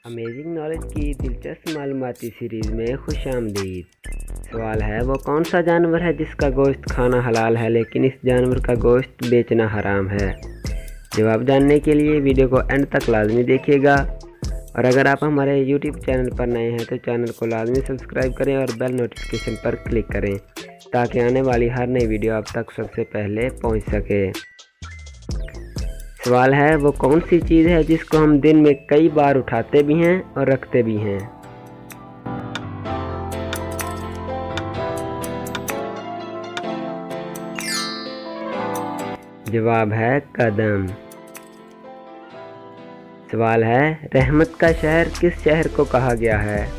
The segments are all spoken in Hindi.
अमेजिंग नॉलेज की दिलचस्प मालूमाती सीरीज़ में खुश आमदीद। सवाल है, वो कौन सा जानवर है जिसका गोश्त खाना हलाल है लेकिन इस जानवर का गोश्त बेचना हराम है? जवाब जानने के लिए वीडियो को एंड तक लाजमी देखिएगा। और अगर आप हमारे यूट्यूब चैनल पर नए हैं तो चैनल को लाजमी सब्सक्राइब करें और बेल नोटिफिकेशन पर क्लिक करें ताकि आने वाली हर नई वीडियो आप तक सबसे पहले पहुंच सके। सवाल है, वो कौन सी चीज़ है जिसको हम दिन में कई बार उठाते भी हैं और रखते भी हैं? जवाब है कदम। सवाल है, रहमत का शहर किस शहर को कहा गया है?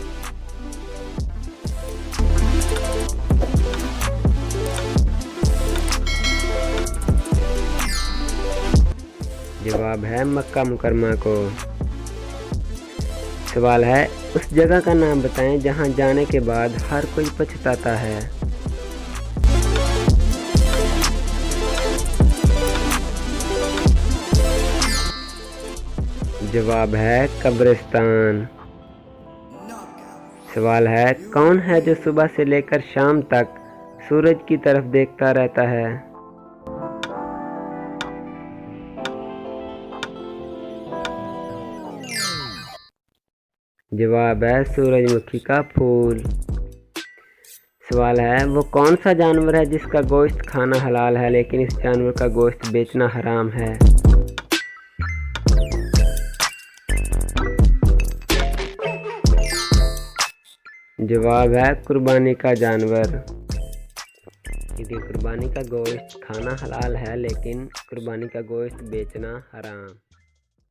जवाब है मक्का मुकरमा को। सवाल है, उस जगह का नाम बताएं जहां जाने के बाद हर कोई पछताता है। जवाब है कब्रिस्तान। सवाल है, कौन है जो सुबह से लेकर शाम तक सूरज की तरफ देखता रहता है? जवाब है सूरजमुखी का फूल। सवाल है, वो कौन सा जानवर है जिसका गोश्त खाना हलाल है लेकिन इस जानवर का गोश्त बेचना हराम है? जवाब है कुर्बानी का जानवर, क्योंकि कुर्बानी का गोश्त खाना हलाल है लेकिन कुर्बानी का गोश्त बेचना हराम।